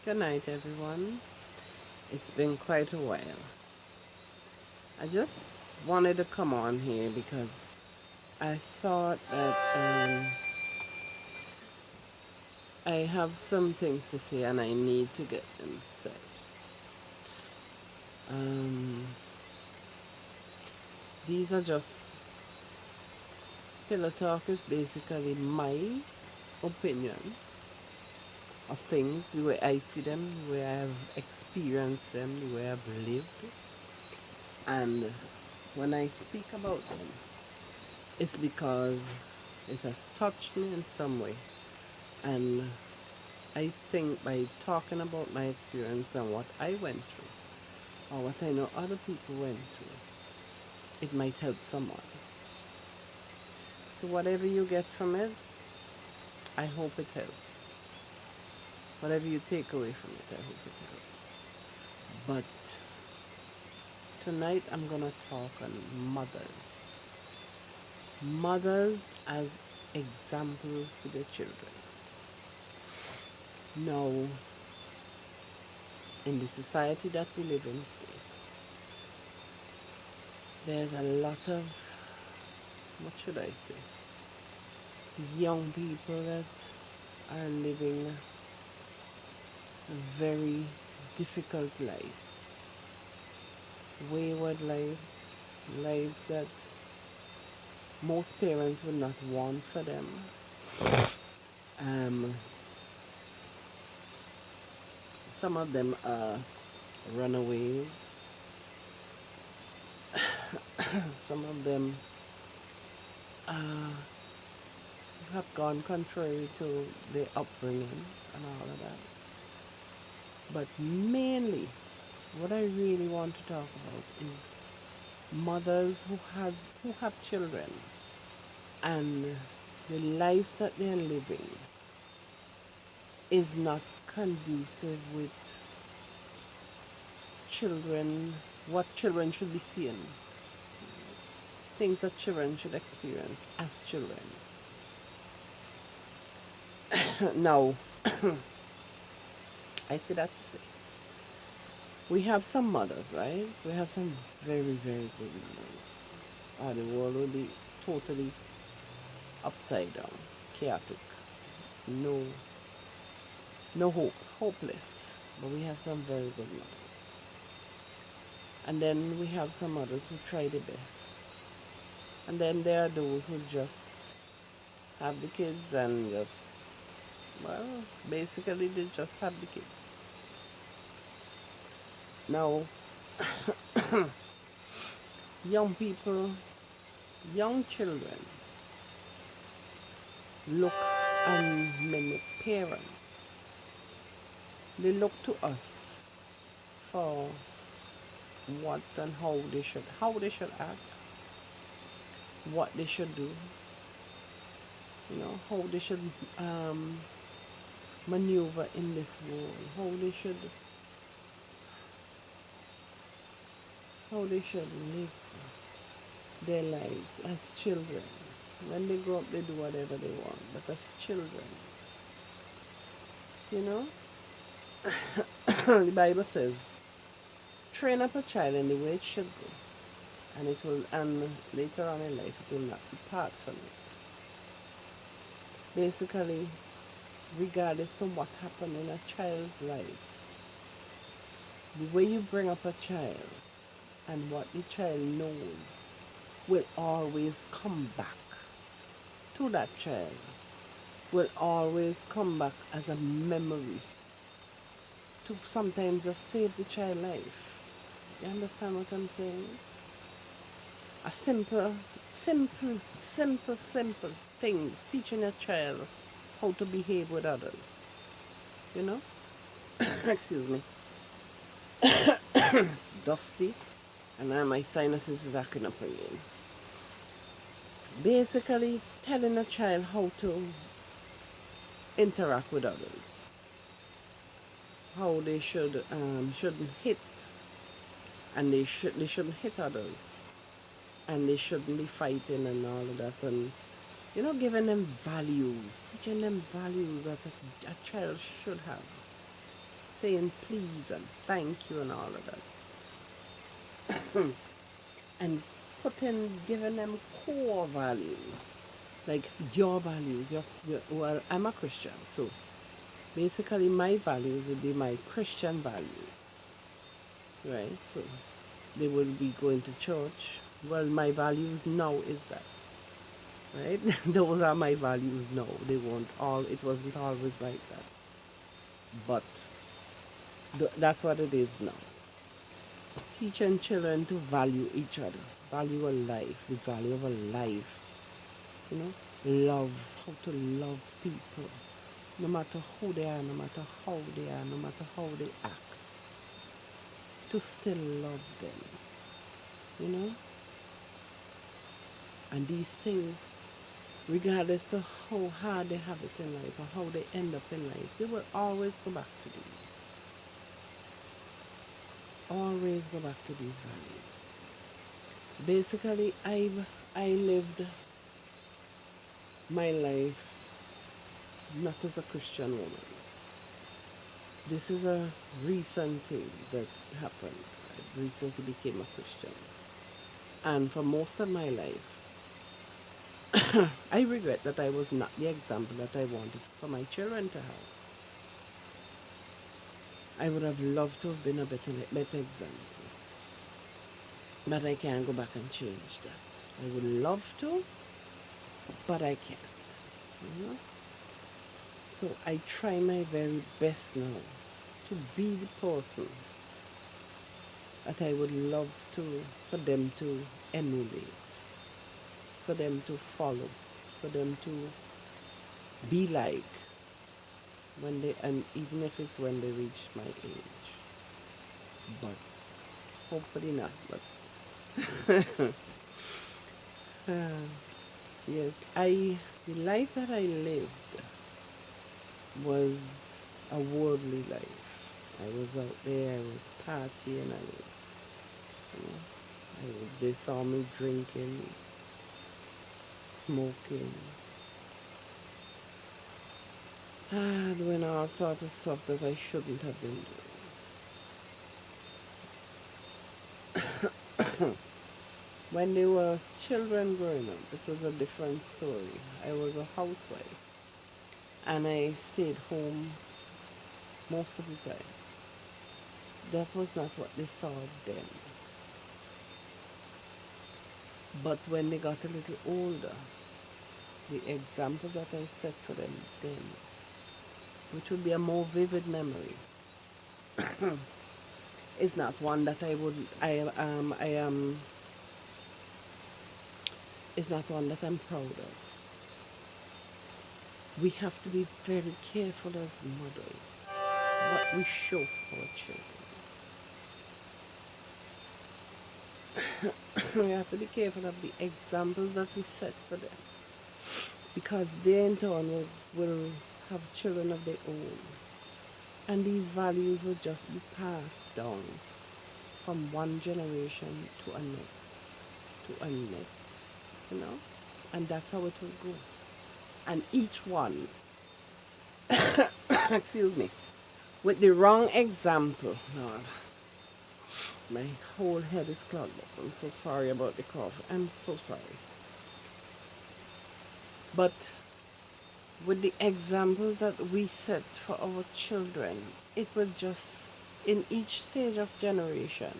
Good night, everyone. It's been quite a while. I just wanted to come on here because I thought that I have some things to say and I need to get them said. Um, these are just pillow talk is basically my opinion of things, the way I see them, the way I've experienced them, the way I've lived. And when I speak about them, it's because it has touched me in some way. And I think by talking about my experience and what I went through, or what I know other people went through, it might help someone. So whatever you get from it, I hope it helps. Whatever you take away from it, I hope it helps. But tonight I'm going to talk on mothers. Mothers as examples to their children. Now, in the society that we live in today, there's a lot of, what should I say, young people that are living very difficult lives, wayward lives, lives that most parents would not want for them. Um, some of them are runaways. Some of them have gone contrary to their upbringing and all of that. But mainly, what I really want to talk about is mothers who have children and the lives that they're living is not conducive with children, what children should be seeing, things that children should experience as children. Now, I say that to say, we have some mothers, right? We have some very, very good mothers. Or the world will be totally upside down, chaotic, no, no hope, hopeless. But we have some very good mothers. And then we have some others who try their best. And then there are those who just have the kids and just, well, basically they just have the kids. Now, young people, young children look and mimic parents. They look to us for what and how they should act, what they should do, how they should maneuver in this world, how they should live their lives as children. When they grow up, they do whatever they want, but as children, you know, the Bible says, train up a child in the way it should go, and later on in life it will not depart from it. Basically, regardless of what happened in a child's life, the way you bring up a child and what the child knows will always come back to that child, will always come back as a memory to sometimes just save the child's life. You understand what I'm saying? A simple things, teaching a child how to behave with others. You know? Excuse me. It's dusty and now my sinuses is acting up again. Basically, telling a child how to interact with others, how they shouldn't hit, and they shouldn't hit others, and they shouldn't be fighting and all of that, and giving them values, teaching them values that a child should have. saying please and thank you and all of that. And giving them core values, like your values. Well, I'm a Christian, so basically my values would be my Christian values, right? So they will be going to church. Well, my values now is that, right? Those are my values now. It wasn't always like that, but that's what it is now. Teaching children to value each other, value a life, the value of a life, you know, love, how to love people, no matter who they are, no matter how they are, no matter how they act, to still love them, you know. And these things, regardless of how hard they have it in life or how they end up in life, they will always go back to these. Always go back to these values. Basically, I lived my life not as a Christian woman. This is a recent thing that happened. I recently became a Christian. And for most of my life, I regret that I was not the example that I wanted for my children to have. I would have loved to have been a better example. But I can't go back and change that. I would love to, but I can't. You know? So I try my very best now to be the person that I would love for them to emulate, for them to follow, for them to be like and even if it's when they reach my age. But hopefully not. But yes, the life that I lived was a worldly life. I was out there, I was partying, you know, they saw me drinking, smoking, doing all sorts of stuff that I shouldn't have been doing. When they were children growing up, it was a different story. I was a housewife and I stayed home most of the time. That was not what they saw then. But when they got a little older, the example that I set for them then, which would be a more vivid memory, is not one that is not one that I'm proud of. We have to be very careful as mothers what we show our children. We have to be careful of the examples that we set for them, because they in turn will have children of their own, and these values will just be passed down from one generation to a next, you know, and that's how it will go. And each one, excuse me, with the wrong example. Lord, my whole head is clogged up. I'm so sorry about the cough. I'm so sorry. But with the examples that we set for our children, it will just, in each stage of generation,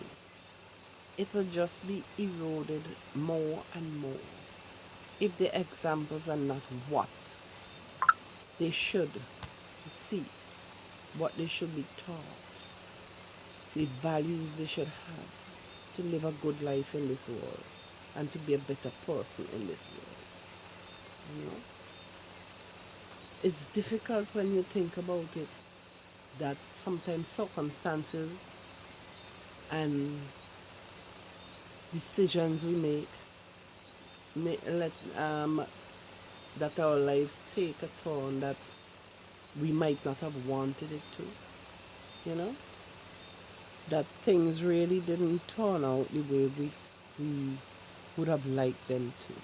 it will just be eroded more and more if the examples are not what they should see, what they should be taught, the values they should have to live a good life in this world and to be a better person in this world. You know? It's difficult when you think about it that sometimes circumstances and decisions we let that our lives take a turn that we might not have wanted it to, you know, that things really didn't turn out the way we would have liked them to.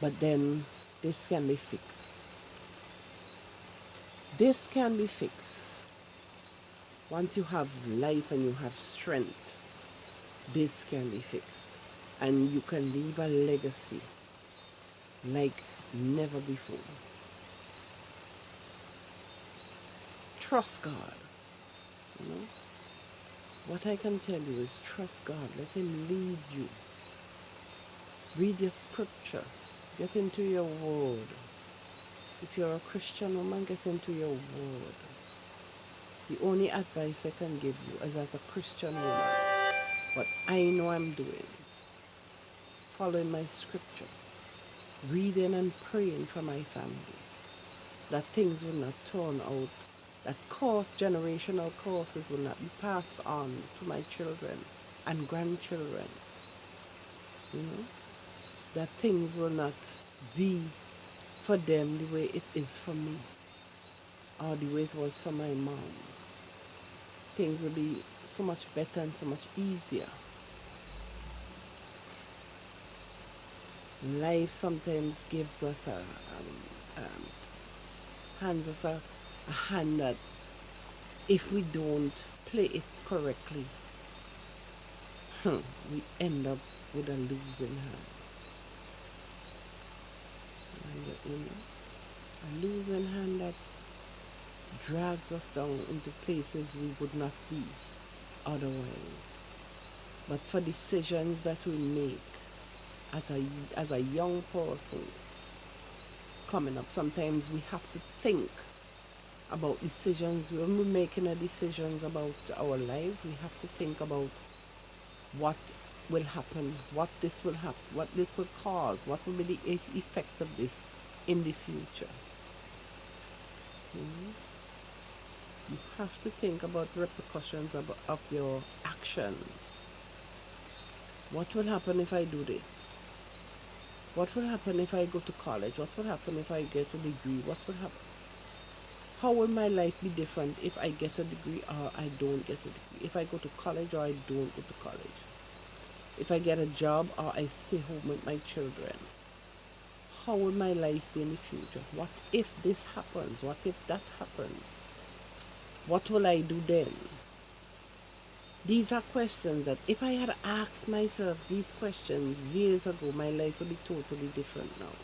But then this can be fixed. This can be fixed Once you have life and you have strength, this can be fixed. And you can leave a legacy like never before. Trust God. You know? What I can tell you is trust God. Let Him lead you. Read your scripture. Get into your word. If you're a Christian woman, get into your word. The only advice I can give you is as a Christian woman, what I know I'm doing, following my scripture, reading and praying for my family, that things will not turn out, that generational curses will not be passed on to my children and grandchildren, you know, that things will not be for them the way it is for me or the way it was for my mom. Things will be so much better and so much easier. Life sometimes gives us hands us a hand that if we don't play it correctly, we end up with a losing hand. And, you know, a losing hand that drags us down into places we would not be otherwise. But for decisions that we make as a young person coming up, sometimes we have to think about decisions. When we're making a decisions about our lives, we have to think about what will happen, what this will happen, what this will cause, what will be the effect of this in the future. You have to think about repercussions of your actions. What will happen if I do this? What will happen if I go to college? What will happen if I get a degree? What will happen? How will my life be different if I get a degree or I don't get a degree? If I go to college or I don't go to college? If I get a job or I stay home with my children? How will my life be in the future? What if this happens? What if that happens? What will I do then? These are questions that if I had asked myself these questions years ago, my life would be totally different now.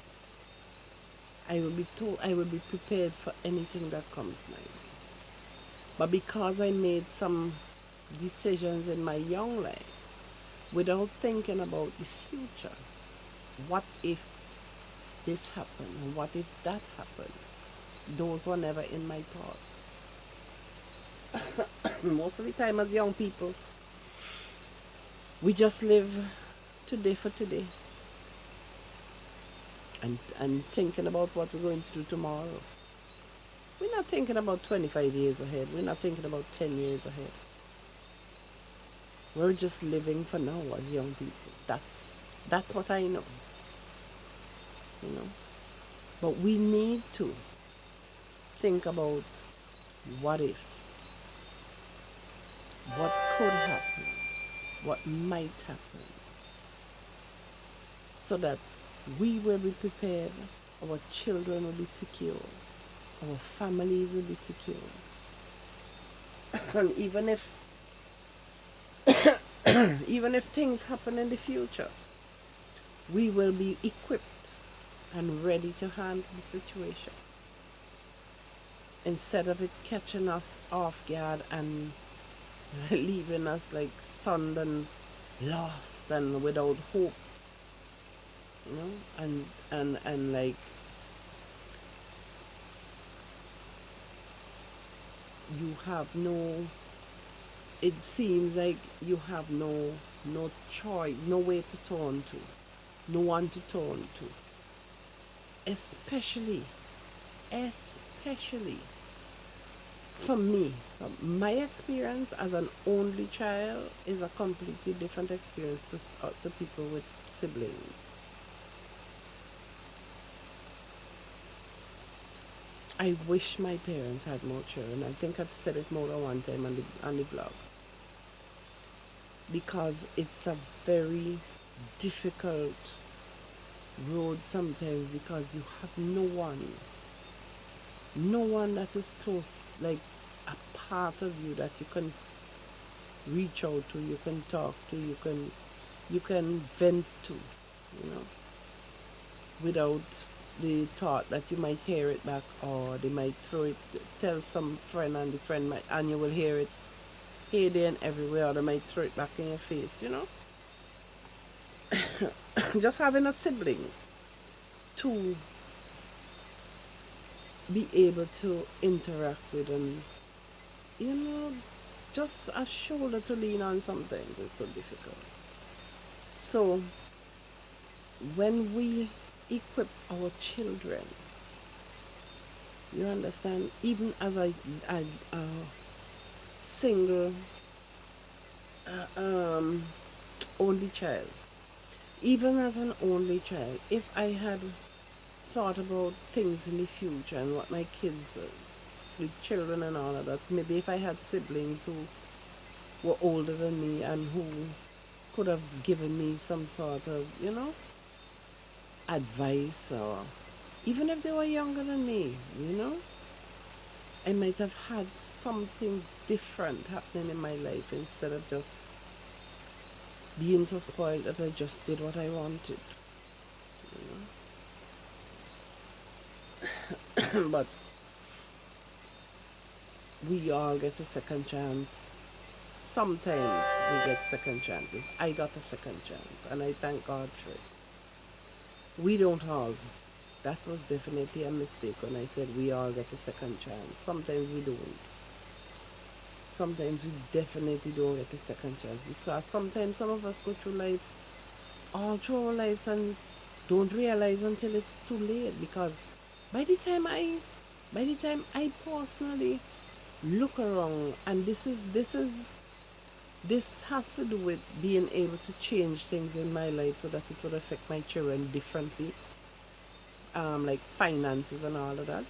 I will be prepared for anything that comes my way. But because I made some decisions in my young life without thinking about the future, what if this happened and what if that happened, those were never in my thoughts. Most of the time as young people, we just live today for today and thinking about what we're going to do tomorrow. We're not thinking about 25 years ahead. We're not thinking about 10 years ahead. We're just living for now as young people. That's what I know. You know. But we need to think about what ifs. What could happen? What might happen? So that we will be prepared, our children will be secure, our families will be secure. And even if things happen in the future, we will be equipped and ready to handle the situation. Instead of it catching us off guard and leaving us like stunned and lost and without hope, you know, and like you have no, it seems like you have no choice, no way to turn to, no one to turn to, especially for me. My experience as an only child is a completely different experience to people with siblings. I wish my parents had more children. I think I've said it more than one time on the blog. Because it's a very difficult road sometimes because you have no one that is close, like a part of you that you can reach out to, you can talk to, you can vent to, you know, without the thought that you might hear it back, or they might throw it, tell some friend, and the friend might, and you will hear it here, there, and everywhere, or they might throw it back in your face, you know. Just having a sibling to be able to interact with, and, you know, just a shoulder to lean on sometimes is so difficult. So when we equip our children, you understand, even as a single um, only child, even as an only child, if I had thought about things in the future and what my kids, the children and all of that, maybe if I had siblings who were older than me and who could have given me some sort of, you know, advice, or even if they were younger than me, you know, I might have had something different happening in my life instead of just being so spoiled that I just did what I wanted, you know. But we all get a second chance. Sometimes we get second chances. I got a second chance, and I thank God for it. We don't all. That was definitely a mistake when I said we all get a second chance. Sometimes we don't. Sometimes we definitely don't get a second chance. Because sometimes some of us go through life, all through our lives, and don't realize until it's too late. Because by the time I, by the time I personally look around, and this has to do with being able to change things in my life so that it would affect my children differently, like finances and all of that,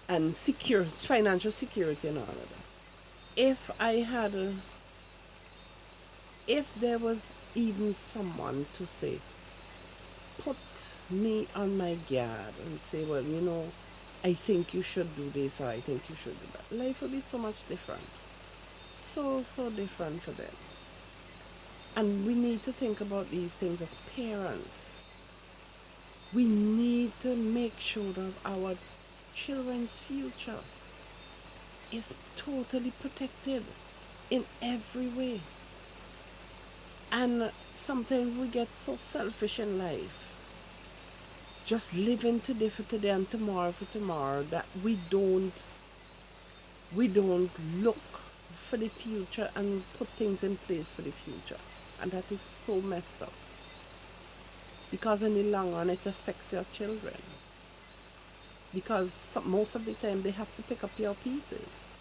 and secure financial security and all of that. If I had, if there was even someone to say, put me on my guard and say, well, you know, I think you should do this, or I think you should do that, life would be so much different. So different for them. And we need to think about these things as parents. We need to make sure that our children's future is totally protected in every way. And sometimes we get so selfish in life, just living today for today and tomorrow for tomorrow, that we don't look for the future and put things in place for the future. And that is so messed up. Because in the long run, it affects your children. Because most of the time, they have to pick up your pieces.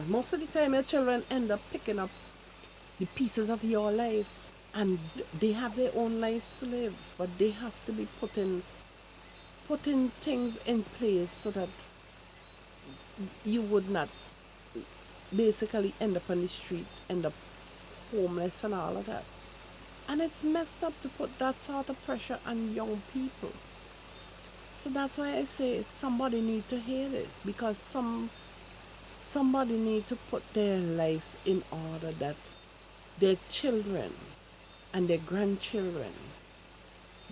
Most of the time, your children end up picking up the pieces of your life. And they have their own lives to live. But they have to be putting things in place so that you would not basically end up on the street, end up homeless and all of that. And it's messed up to put that sort of pressure on young people. So that's why I say somebody need to hear this, because somebody need to put their lives in order that their children and their grandchildren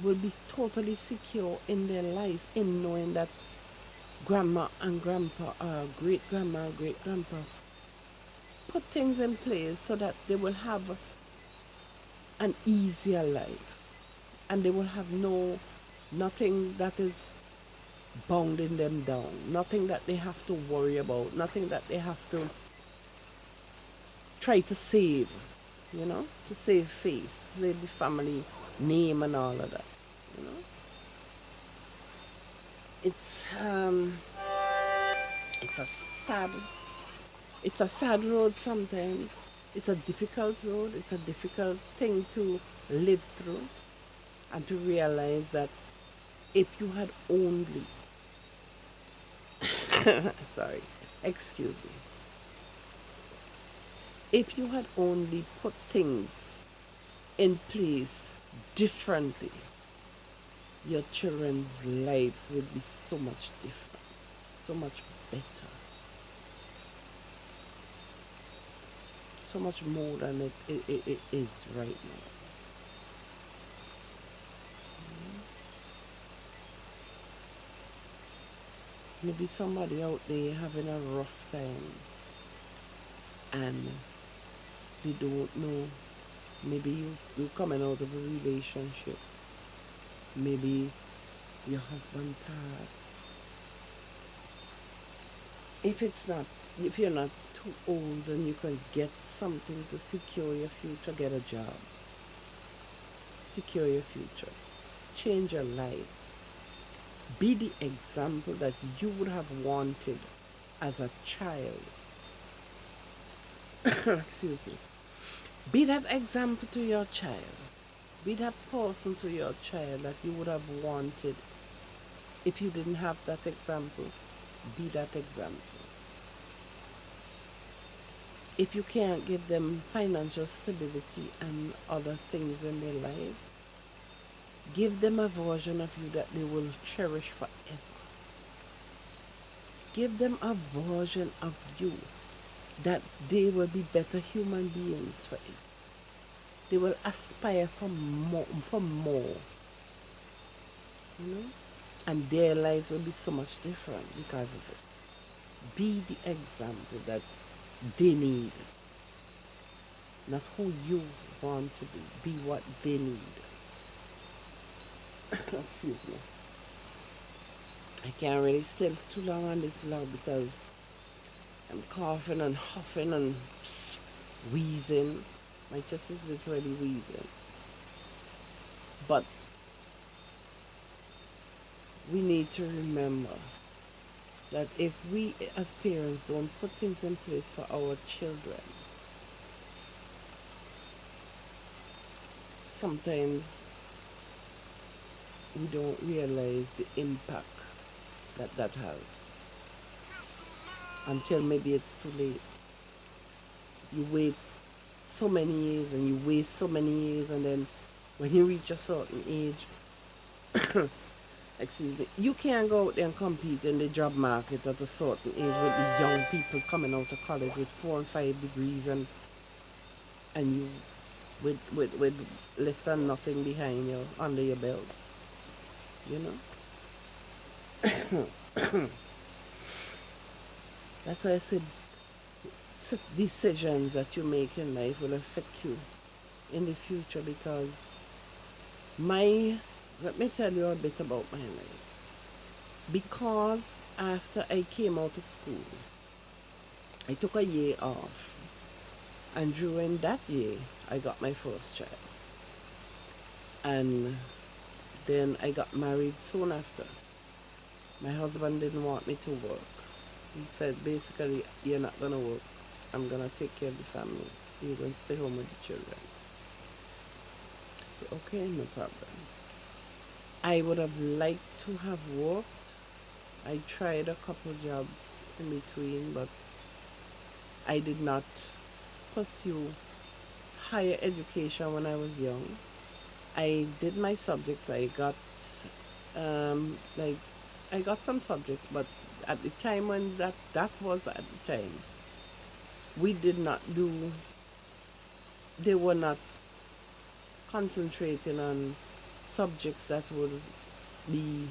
will be totally secure in their lives, in knowing that grandma and grandpa, great grandma and great grandpa, put things in place so that they will have an easier life, and they will have nothing that is bounding them down, nothing that they have to worry about, nothing that they have to try to save, you know, to save face, to save the family name and all of that, you know. It's it's a sad it's a sad road sometimes. It's a difficult road. It's a difficult thing to live through, and to realize that if you had only, sorry, excuse me, if you had only put things in place differently, your children's lives will be so much different, so much better, so much more than it is right now. Maybe somebody out there having a rough time and they don't know. Maybe you coming out of a relationship. Maybe your husband passed. If you're not too old and you can get something to secure your future, get a job. Secure your future. Change your life. Be the example that you would have wanted as a child. Excuse me. Be that example to your child. Be that person to your child that you would have wanted. If you didn't have that example, be that example. If you can't give them financial stability and other things in their life, give them a version of you that they will cherish forever. Give them a version of you that they will be better human beings for it. They will aspire for more, you know, and their lives will be so much different because of it. Be the example that they need, not who you want to be. Be what they need. Excuse me. I can't really stay too long on this vlog because I'm coughing and huffing and wheezing. My chest is literally wheezing. But we need to remember that if we as parents don't put things in place for our children, sometimes we don't realize the impact that that has until maybe it's too late. You wait so many years and you waste so many years, and then when you reach a certain age, excuse me, you can't go out there and compete in the job market at a certain age with the young people coming out of college with 4 and 5 degrees, and you with less than nothing behind you under your belt, you know. That's why I said decisions that you make in life will affect you in the future, because let me tell you a bit about my life. Because after I came out of school, I took a year off, and during that year I got my first child, and then I got married soon after. My husband didn't want me to work. He said, basically, you're not gonna work, I'm gonna take care of the family, you're gonna stay home with the children. I said, okay, no problem. I would have liked to have worked. I tried a couple jobs in between, but I did not pursue higher education when I was young. I did my subjects. I got like I got some subjects, but at the time when that was at the time, we did not do. They were not concentrating on subjects that would be.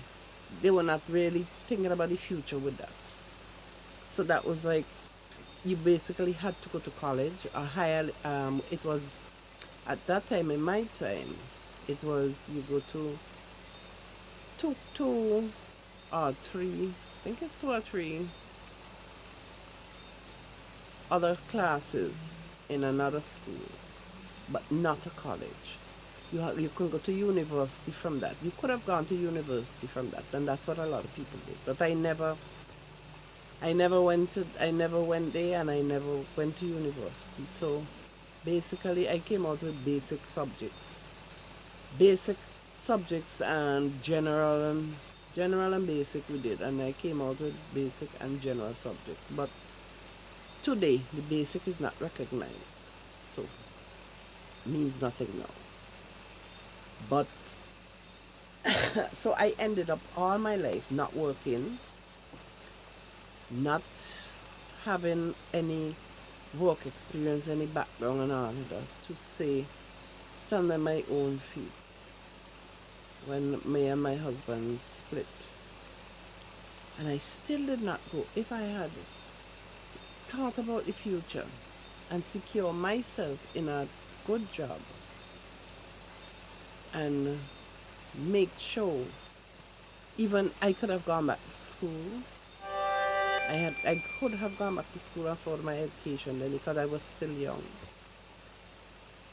They were not really thinking about the future with that. So that was like you basically had to go to college or higher. It was at that time in my time. It was you go to two or three. I think it's 2 or 3 other classes in another school, but not a college. You can go to university from that. You could have gone to university from that, and that's what a lot of people did. But I never went there, and I never went to university. So basically, I came out with basic subjects and general and basic we did, and I came out with basic and general subjects. But today, the basic is not recognized, so means nothing now. But So I ended up all my life not working, not having any work experience, any background and all of that, to say, stand on my own feet when me and my husband split. And I still did not go. If I had thought about the future and secure myself in a good job and make sure, even I could have gone back to school. I could have gone back to school and for my education then because I was still young.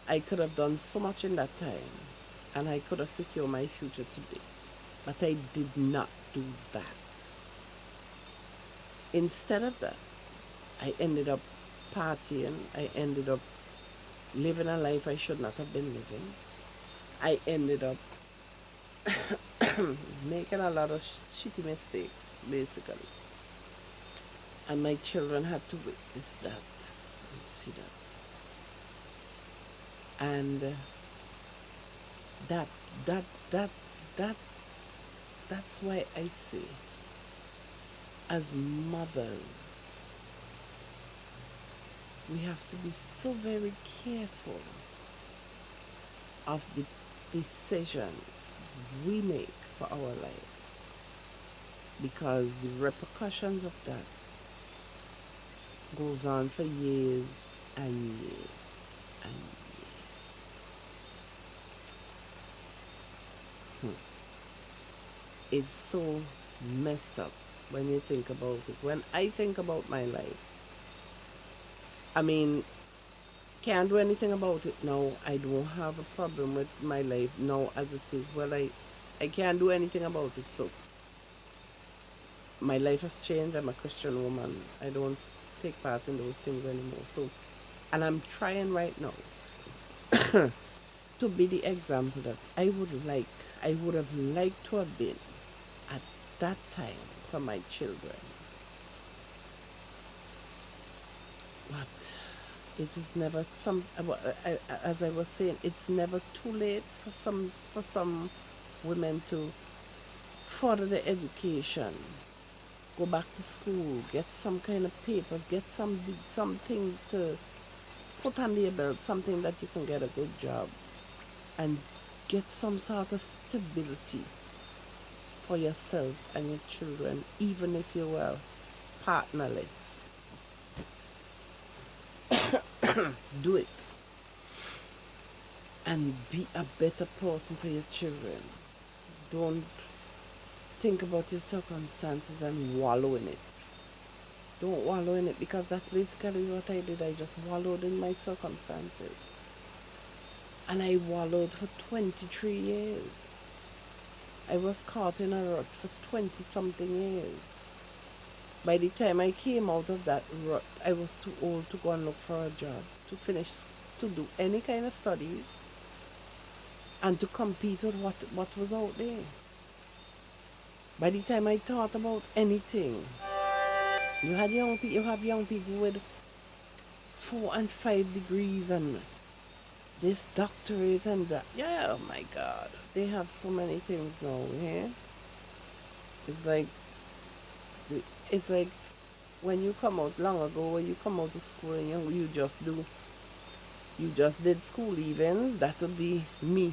I could have done so much in that time and I could have secured my future today. But I did not do that. Instead of that, I ended up partying. I ended up living a life I should not have been living. I ended up making a lot of shitty mistakes, basically. And my children had to witness that and see that. And that, that, that, that, that's why I say, as mothers, we have to be so very careful of the decisions we make for our lives, because the repercussions of that goes on for years and years and years. It's so messed up when you think about it. When I think about my life, I mean, can't do anything about it now. I don't have a problem with my life now as it is. Well, I can't do anything about it. So my life has changed. I'm a Christian woman. I don't take part in those things anymore. So, and I'm trying right now to be the example that I would have liked to have been at that time for my children. But it is never as I was saying, it's never too late for some women to further their education, go back to school, get some kind of papers, get something to put on their belt, something that you can get a good job and get some sort of stability for yourself and your children, even if you were partnerless. Do it and be a better person for your children. Don't think about your circumstances and wallow in it. Don't wallow in it, because that's basically what I did. I just wallowed in my circumstances. And I wallowed for 23 years. I was caught in a rut for 20 something years. By the time I came out of that rut, I was too old to go and look for a job, to finish, to do any kind of studies, and to compete with what was out there. By the time I thought about anything, you have young people with 4 and 5 degrees and this doctorate and that. Yeah, oh my God, they have so many things now. Yeah, it's like it's like when you come out long ago, when you come out of school and you just did school events. That would be me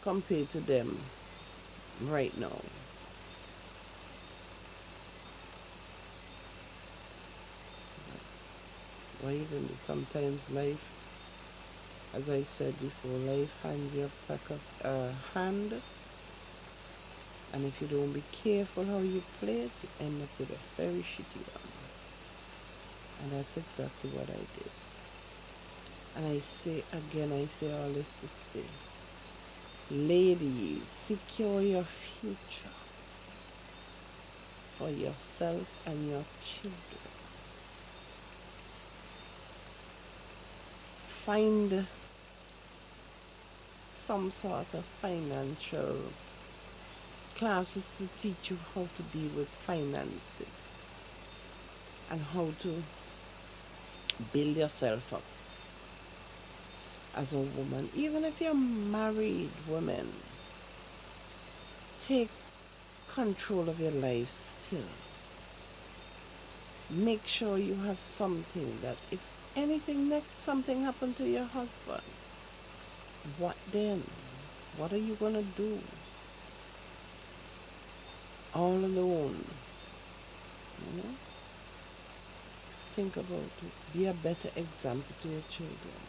compared to them right now. Or even sometimes life, as I said before, life hands you a pack of hand, and if you don't be careful how you play it, you end up with a very shitty one. And that's exactly what I did. And I say again, I say all this to say, ladies, secure your future for yourself and your children. Find some sort of financial classes to teach you how to deal with finances and how to build yourself up as a woman. Even if you're married woman, take control of your life still. Make sure you have something that if anything next something happened to your husband, what then? What are you gonna do? All alone. You know? Think about it. Be a better example to your children.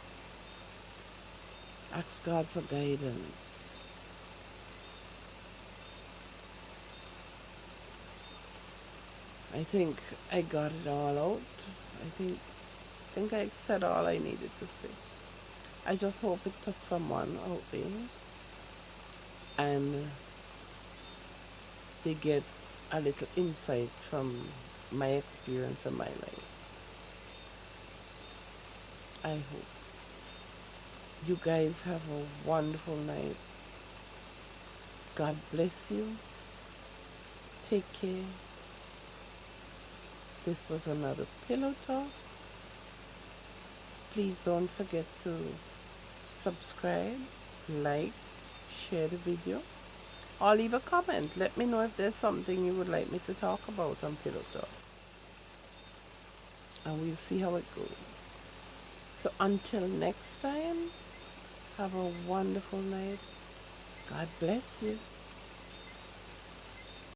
Ask God for guidance. I think I got it all out. I think I said all I needed to say. I just hope it touched someone out there and they get a little insight from my experience in my life. I hope. You guys have a wonderful night. God bless you. Take care. This was another Pillow Talk. Please don't forget to subscribe, like, share the video, or leave a comment. Let me know if there's something you would like me to talk about on Pillow Talk. And we'll see how it goes. So until next time, have a wonderful night. God bless you.